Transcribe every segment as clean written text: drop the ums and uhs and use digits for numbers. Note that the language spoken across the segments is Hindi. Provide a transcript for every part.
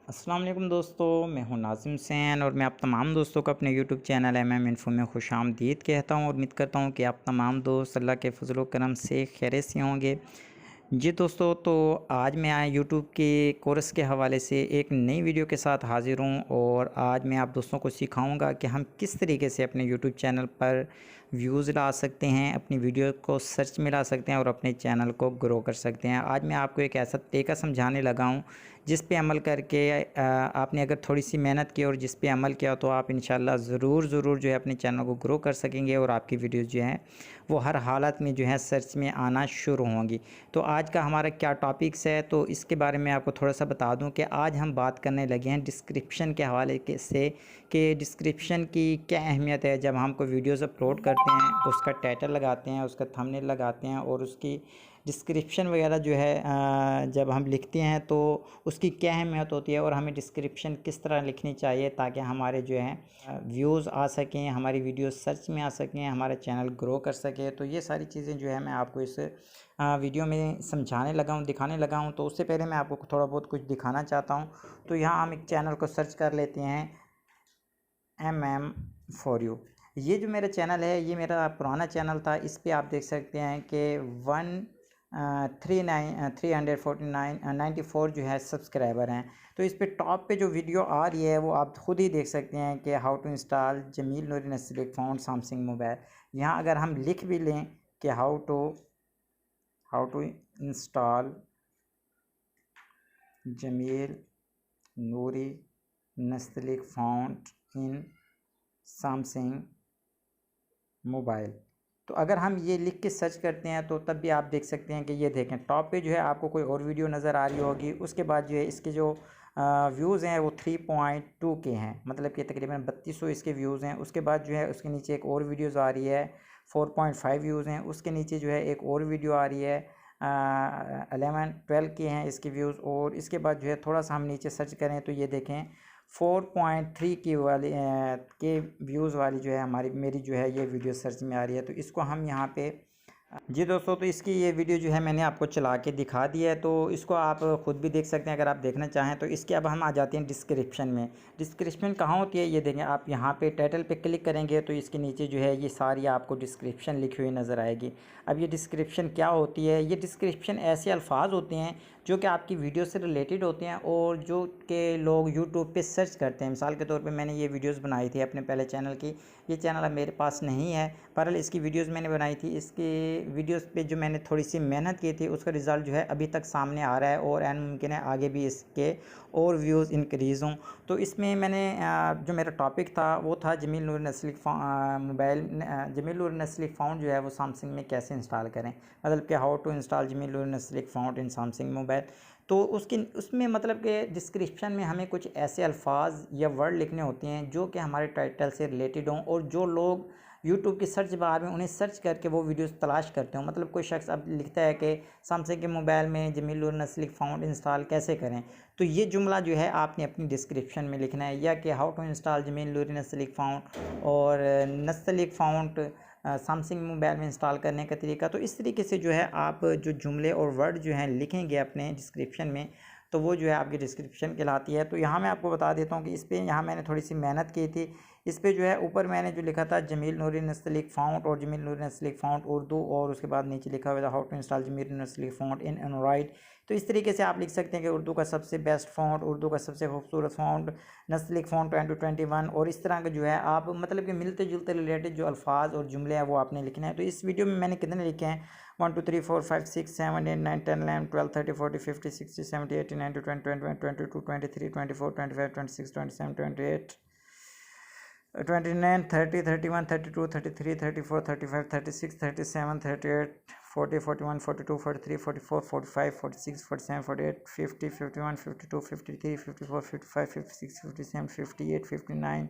अस्सलाम वालेकुम दोस्तों, मैं हूं नाज़िम हुसैन और मैं आप तमाम दोस्तों को अपने यूट्यूब चैनल इन्फो में खुशामदीद कहता हूं और उम्मीद करता हूं कि आप तमाम दोस्त अल्लाह के फजल व करम से खैरियत से होंगे। जी दोस्तों, तो आज मैं आया यूट्यूब के कोर्स के हवाले से एक नई वीडियो के साथ हाज़िर हूँ और आज मैं आप दोस्तों को सिखाऊंगा कि हम किस तरीके से अपने यूट्यूब चैनल पर व्यूज़ ला सकते हैं, अपनी वीडियो को सर्च में ला सकते हैं और अपने चैनल को ग्रो कर सकते हैं। आज मैं आपको एक ऐसा तरीका समझाने लगा हूँ जिस पे अमल करके आपने अगर थोड़ी सी मेहनत की और जिस पे अमल किया तो आप इंशाल्लाह ज़रूर जो है अपने चैनल को ग्रो कर सकेंगे और आपकी वीडियोज़ जो हैं वो हर हालत में जो है सर्च में आना शुरू होंगी। तो आज का हमारा क्या टॉपिक्स है, तो इसके बारे में आपको थोड़ा सा बता दूं कि आज हम बात करने लगे हैं डिस्क्रिप्शन के हवाले के से कि डिस्क्रिप्शन की क्या अहमियत है। जब हम कोई वीडियोज़ अपलोड करते हैं, उसका टाइटल लगाते हैं, उसका थंबनेल लगाते हैं और उसकी डिस्क्रिप्शन वगैरह जो है जब हम लिखते हैं तो उसकी क्या अहमियत होती है और हमें डिस्क्रिप्शन किस तरह लिखनी चाहिए ताकि हमारे जो है व्यूज़ आ सकें, हमारी वीडियो सर्च में आ सकें, हमारा चैनल ग्रो कर सके। तो ये सारी चीज़ें जो है मैं आपको इस वीडियो में समझाने लगा हूँ, दिखाने लगा हूँ। तो उससे पहले मैं आपको थोड़ा बहुत कुछ दिखाना चाहता हूँ। तो यहाँ हम एक चैनल को सर्च कर लेते हैं, MM4U। ये जो मेरा चैनल है ये मेरा पुराना चैनल था। इस पे आप देख सकते हैं कि 394 जो है सब्सक्राइबर हैं। तो इस पे टॉप पे जो वीडियो आ रही है वो आप खुद ही देख सकते हैं कि how to install Jameel Noori Nastaleeq phone Samsung mobile. यहाँ अगर हम लिख भी लें कि how to install Jameel Noori Nastaleeq font in Samsung mobile, तो अगर हम ये लिख के सर्च करते हैं तो तब भी आप देख सकते हैं कि ये देखें टॉप पे जो है आपको कोई और वीडियो नज़र आ रही होगी। उसके बाद जो है इसके जो व्यूज़ हैं वो 3.2 के हैं, मतलब कि तकरीबन 3200 इसके व्यूज़ हैं। उसके बाद जो है उसके नीचे एक और वीडियोज़ आ रही है 4.5 व्यूज़ हैं। उसके नीचे जो है एक और वीडियो आ रही है 11-12 के हैं इसके व्यूज़। और इसके बाद जो है थोड़ा सा हम नीचे सर्च करें तो ये देखें 4.3 की वाली के व्यूज़ वाली जो है मेरी जो है ये वीडियो सर्च में आ रही है। तो इसको हम यहाँ पे जी दोस्तों, तो इसकी ये वीडियो जो है मैंने आपको चला के दिखा दी है, तो इसको आप ख़ुद भी देख सकते हैं अगर आप देखना चाहें। तो इसके अब हम आ जाते हैं डिस्क्रिप्शन में। डिस्क्रिप्शन कहाँ होती है ये देखें, आप यहाँ पे टाइटल पे क्लिक करेंगे तो इसके नीचे जो है ये सारी आपको डिस्क्रिप्शन लिखी हुई नज़र आएगी। अब ये डिस्क्रिप्शन क्या होती है, ये डिस्क्रिप्शन ऐसे अल्फाज होते हैं जो कि आपकी वीडियो से रिलेटेड होते हैं और जो कि लोग यूट्यूब पे सर्च करते हैं। मिसाल के तौर पे मैंने ये वीडियोस बनाई थी अपने पहले चैनल की। ये चैनल अब मेरे पास नहीं है, बहरहाल इसकी वीडियोस मैंने बनाई थी। इसकी वीडियोस पे जो मैंने थोड़ी सी मेहनत की थी उसका रिज़ल्ट जो है अभी तक सामने आ रहा है और एन मुमकिन है आगे भी इसके और व्यूज़ इंक्रीज़ हों। तो इसमें मैंने जो मेरा टॉपिक था वो था जमील नूरी नस्लिक जमील नूरी नस्लिक फ़ॉन्ट जो है वो सैमसंग में कैसे इंस्टॉल करें, मतलब कि how to install Jameel Noori Nastaleeq font in Samsung mobile. तो उसमें मतलब कि डिस्क्रिप्शन में हमें कुछ ऐसे अल्फाज या वर्ड लिखने होते हैं जो कि हमारे टाइटल से रिलेटेड हों और जो लोग यूट्यूब की सर्च बार में उन्हें सर्च करके वो वीडियोस तलाश करते हो। मतलब कोई शख्स अब लिखता है कि सैमसंग के मोबाइल में जमील नूरी नस्लिक फ़ॉन्ट इंस्टॉल कैसे करें, तो ये जुमला जो है आपने अपनी डिस्क्रिप्शन में लिखना है, या कि how to install Jameel Noori Nastaleeq font और नस्लिक फ़ॉन्ट सैमसंग मोबाइल में इंस्टॉल करने का तरीका। तो इस तरीके से जो है आप जो जुमले और वर्ड जो हैं लिखेंगे अपने डिस्क्रिप्शन में तो वो जो है आपकी डिस्क्रिप्शन कहलाती है। तो यहाँ मैं आपको बता देता हूँ कि इस पर यहाँ मैंने थोड़ी सी मेहनत की थी। इस पे जो है ऊपर मैंने जो लिखा था जमील नूरी नस्लिक फ़ॉन्ट और जमील नूरी नस्लिक फ़ॉन्ट उर्दू, और उसके बाद नीचे लिखा हुआ था how to install Jameel Nastaleeq font in Android. तो इस तरीके से आप लिख सकते हैं कि उर्दू का सबसे बेस्ट फ़ॉन्ट, उर्दू का सबसे खूबसूरत फ़ॉन्ट, नस्लिक फ़ॉन्ट 2021 और इस तरह का जो है आप मतलब कि मिलते जुलते रिलेटेड जो अल्फाज और जुमले हैं वो आपने लिखना है। तो इस वीडियो में मैंने कितने लिखे हैं 1 2 3 4 5 6 7 8 9 10 11 12 13 14 15 16 17 18 19 20 21 22 23 24 25 26 27 28 29 30 31 32 33 34 35 36 37 38 40 41 42 43 44 45 46 47 48 50 51 52 53 54 55 56 57 58 59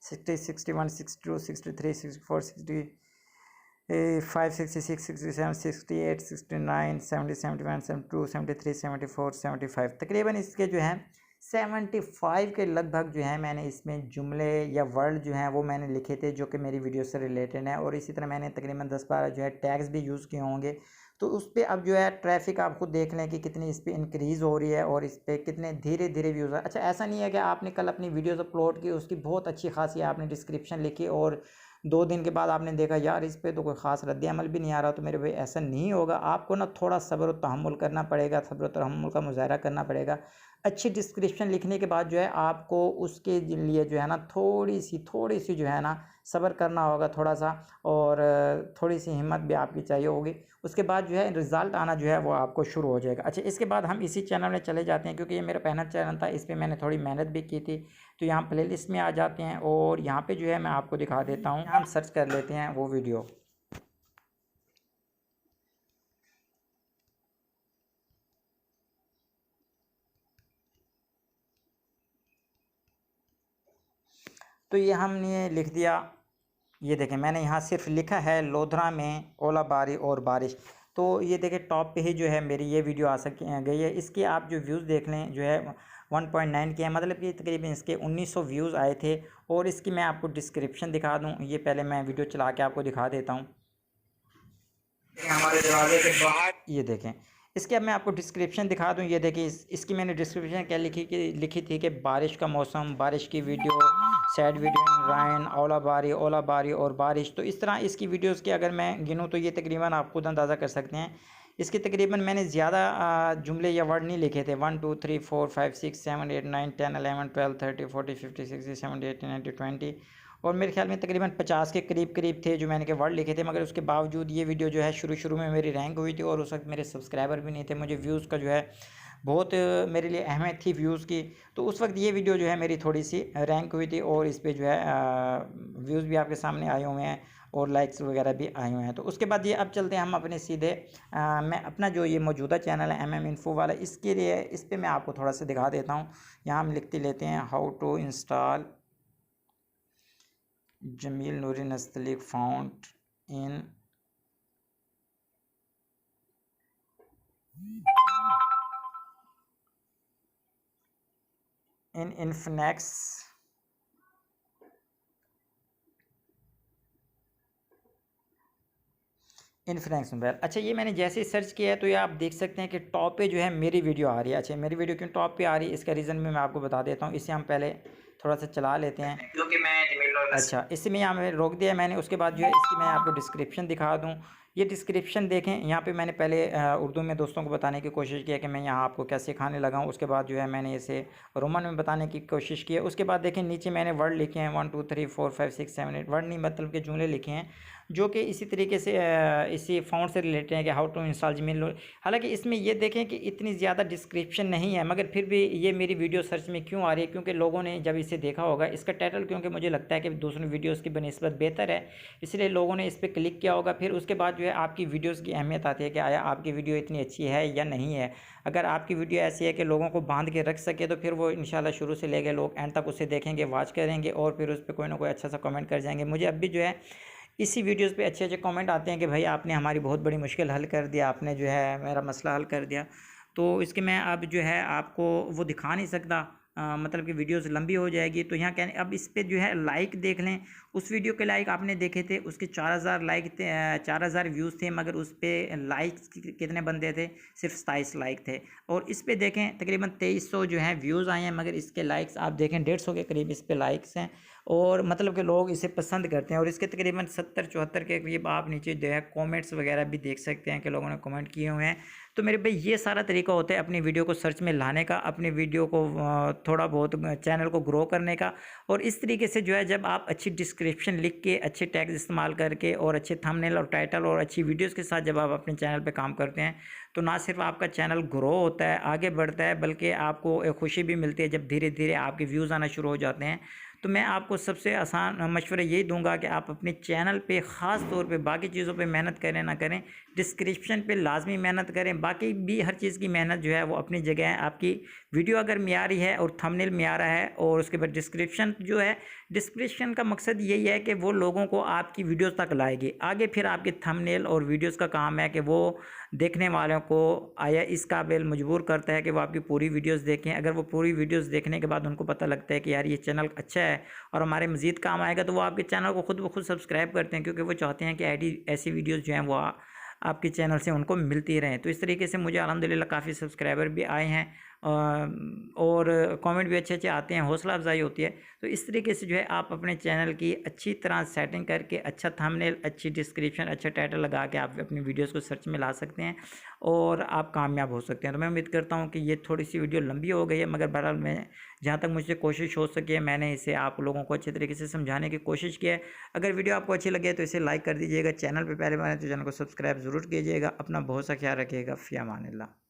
60 61 62 63 64 65 66 67 68 69 70 71 72 73 74 75 तकरीबन इसके जो है 75 के लगभग जो है मैंने इसमें जुमले या वर्ड जो हैं वो मैंने लिखे थे जो कि मेरी वीडियो से रिलेटेड है। और इसी तरह मैंने तकरीबन 10-12 जो है टैग्स भी यूज़ किए होंगे। तो उस पर अब जो है ट्रैफिक आप खुद देख लें कि कितनी इस पर इंक्रीज़ हो रही है और इस पर कितने धीरे धीरे व्यूज़ है। अच्छा, ऐसा नहीं है कि आपने कल अपनी वीडियोज़ अपलोड की, उसकी बहुत अच्छी खासी आपने डिस्क्रिप्शन लिखी और 2 दिन के बाद आपने देखा यार इस पर तो कोई ख़ास रद्द अमल भी नहीं आ रहा, तो मेरे भाई ऐसा नहीं होगा। आपको ना थोड़ा सब्र और तहम्मुल करना पड़ेगा, सब्र और तहम्मुल का मुज़ाहरा करना पड़ेगा। अच्छी डिस्क्रिप्शन लिखने के बाद जो है आपको उसके लिए जो है ना थोड़ी सी जो है ना सब्र करना होगा थोड़ा सा, और थोड़ी सी हिम्मत भी आपकी चाहिए होगी। उसके बाद जो है रिज़ल्ट आना जो है वो आपको शुरू हो जाएगा। अच्छा, इसके बाद हम इसी चैनल में चले जाते हैं, क्योंकि ये मेरा पहला चैनल था, इस पर मैंने थोड़ी मेहनत भी की थी। तो यहाँ प्लेलिस्ट में आ जाते हैं और यहाँ पे जो है मैं आपको दिखा देता हूँ, हम सर्च कर लेते हैं वो वीडियो। तो ये हमने लिख दिया, ये देखें मैंने यहाँ सिर्फ लिखा है लोधरा में ओलाबारी और बारिश। तो ये देखें टॉप पे ही जो है मेरी ये वीडियो आ गई है। इसके आप जो व्यूज़ देख लें जो है 1.9 के हैं, मतलब कि तकरीबन इसके 1900 व्यूज़ आए थे। और इसकी मैं आपको डिस्क्रिप्शन दिखा दूँ, ये पहले मैं वीडियो चला के आपको दिखा देता हूँ। हमारे दरवाजे के बाहर ये देखें, इसके अब मैं आपको डिस्क्रिप्शन दिखा दूं। ये देखिए इसकी मैंने डिस्क्रिप्शन क्या लिखी थी कि बारिश का मौसम, बारिश की वीडियो, सैड वीडियो इन राइन, ओलाबारी और बारिश। तो इस तरह इसकी वीडियोस की अगर मैं गिनूँ तो ये तकरीबन आप खुद अंदाज़ा कर सकते हैं। इसके तकरीबन मैंने ज़्यादा जुमले या वर्ड नहीं लिखे थे। 1 2 3 4 5 6 7 8 9 10 11 12 13 14 15 16 17 18 19 20 और मेरे ख्याल में तकरीबन 50 के करीब थे जो मैंने के वर्ड लिखे थे। मगर उसके बावजूद ये वीडियो जो है शुरू में मेरी रैंक हुई थी और उस वक्त मेरे सब्सक्राइबर भी नहीं थे। मुझे व्यूज़ का जो है बहुत मेरे लिए अहमियत थी व्यूज़ की। तो उस वक्त ये वीडियो जो है मेरी थोड़ी सी रैंक हुई थी और इस पर जो है व्यूज़ भी आपके सामने आए हुए हैं और लाइक्स वगैरह भी आए हुए हैं। तो उसके बाद ये अब चलते हैं हम अपने सीधे मैं अपना जो ये मौजूदा चैनल है MM इन्फो वाला, इसके लिए इस पर मैं आपको थोड़ा सा दिखा देता हूँ। यहाँ हम लिखते लेते हैं how to install Jameel Noori Nastaleeq font in Infinix mobile. अच्छा, ये मैंने जैसे ही सर्च किया है तो ये आप देख सकते हैं कि टॉप पे जो है मेरी वीडियो आ रही है। अच्छा, मेरी वीडियो क्यों टॉप पे आ रही है इसका रीज़न भी मैं आपको बता देता हूँ। इसे हम पहले थोड़ा सा चला लेते हैं क्योंकि मैं अच्छा इसी में यहाँ में रोक दिया मैंने। उसके बाद जो है इसकी मैं आपको डिस्क्रिप्शन दिखा दूँ। ये डिस्क्रिप्शन देखें, यहाँ पे मैंने पहले उर्दू में दोस्तों को बताने की कोशिश की है कि मैं यहाँ आपको क्या सिखाने लगा हूँ। उसके बाद जो है मैंने इसे रोमन में बताने की कोशिश की है। उसके बाद देखें नीचे मैंने वर्ड लिखे हैं 1 2 3 4 5 6 7 8 वर्ड नहीं मतलब के जुमले लिखे हैं जो कि इसी तरीके से इसी फ़ॉन्ट से रिलेटेड है कि हाउ टू इंस्टॉल जीमेल। हालांकि इसमें ये देखें कि इतनी ज़्यादा डिस्क्रिप्शन नहीं है, मगर फिर भी ये मेरी वीडियो सर्च में क्यों आ रही है, क्योंकि लोगों ने जब इसे देखा होगा इसका टाइटल, क्योंकि मुझे लगता है कि दूसरी वीडियोज़ की बनिस्बत बेहतर है, इसलिए लोगों ने इस पर क्लिक किया होगा। फिर उसके बाद जो है आपकी वीडियोज़ की अहमियत आती है कि आया आपकी वीडियो इतनी अच्छी है या नहीं है। अगर आपकी वीडियो ऐसी है कि लोगों को बांध के रख सके तो फिर वो इंशाल्लाह शुरू से लेके लोग एंड तक उसे देखेंगे, वॉच करेंगे और फिर उस पर कोई ना कोई अच्छा सा कमेंट कर जाएंगे। मुझे अब भी जो है इसी वीडियोस पे अच्छे अच्छे कमेंट आते हैं कि भाई आपने हमारी बहुत बड़ी मुश्किल हल कर दिया, आपने जो है मेरा मसला हल कर दिया। तो इसके मैं अब जो है आपको वो दिखा नहीं सकता, मतलब कि वीडियोस लंबी हो जाएगी। तो यहाँ कहने अब इस पर जो है लाइक देख लें। उस वीडियो के लाइक आपने देखे थे, उसके 4000 लाइक थे, 4000 व्यूज़ थे, मगर उस पर लाइक्स कितने बंदे थे, सिर्फ 27 लाइक थे। और इस पर देखें तकरीबन 2300 जो है व्यूज़ आए हैं, मगर इसके लाइक्स आप देखें 150 के करीब इस पर लाइक्स हैं और मतलब कि लोग इसे पसंद करते हैं। और इसके तकरीबन 70-74 के करीब आप नीचे जो है कमेंट्स वगैरह भी देख सकते हैं कि लोगों ने कमेंट किए हुए हैं। तो मेरे भाई ये सारा तरीका होता है अपनी वीडियो को सर्च में लाने का, अपनी वीडियो को थोड़ा बहुत चैनल को ग्रो करने का। और इस तरीके से जो है जब आप अच्छी डिस्क्रिप्शन लिख के, अच्छे टैग्स इस्तेमाल करके और अच्छे थंबनेल और टाइटल और अच्छी वीडियोज़ के साथ जब आप अपने चैनल पर काम करते हैं तो ना सिर्फ आपका चैनल ग्रो होता है, आगे बढ़ता है, बल्कि आपको एक खुशी भी मिलती है जब धीरे धीरे आपके व्यूज़ आना शुरू हो जाते हैं। तो मैं आपको सबसे आसान मशवरा यही दूंगा कि आप अपने चैनल पे ख़ास तौर पे, बाकी चीज़ों पे मेहनत करें ना करें, डिस्क्रिप्शन पे लाजमी मेहनत करें। बाकी भी हर चीज़ की मेहनत जो है वो अपनी जगह है। आपकी वीडियो अगर मियारी है और थंबनेल मियारा है और उसके बाद डिस्क्रिप्शन जो है, डिस्क्रिप्शन का मकसद यही है कि वो लोगों को आपकी वीडियोज़ तक लाएगी। आगे फिर आपके थंबनेल और वीडियोज़ का काम है कि वो देखने वालों को आया इस काबिल मजबूर करता है कि वो आपकी पूरी वीडियोस देखें। अगर वो पूरी वीडियोस देखने के बाद उनको पता लगता है कि यार ये चैनल अच्छा है और हमारे मज़ीद काम आएगा, तो वो आपके चैनल को खुद ब खुद सब्सक्राइब करते हैं, क्योंकि वो चाहते हैं कि ऐसी वीडियोस जो हैं वो आपके चैनल से उनको मिलती रहें। तो इस तरीके से मुझे अल्हम्दुलिल्लाह काफ़ी सब्सक्राइबर भी आए हैं और कमेंट भी अच्छे आते हैं, हौसला अफजाई होती है। तो इस तरीके से जो है आप अपने चैनल की अच्छी तरह सेटिंग करके अच्छा थंबनेल, अच्छी डिस्क्रिप्शन, अच्छा टाइटल लगा के आप अपनी वीडियोस को सर्च में ला सकते हैं और आप कामयाब हो सकते हैं। तो मैं उम्मीद करता हूँ कि ये थोड़ी सी वीडियो लंबी हो गई है, मगर बहरहाल मैं जहाँ तक मुझसे कोशिश हो सकी है मैंने इसे आप लोगों को अच्छे तरीके से समझाने की कोशिश की है। अगर वीडियो आपको अच्छी लगे तो इसे लाइक कर दीजिएगा, चैनल पर पहले बार है तो चैनल को सब्सक्राइब ज़रूर कीजिएगा। अपना बहुत सा ख्याल रखिएगा। फ़ी अमानिल्लाह।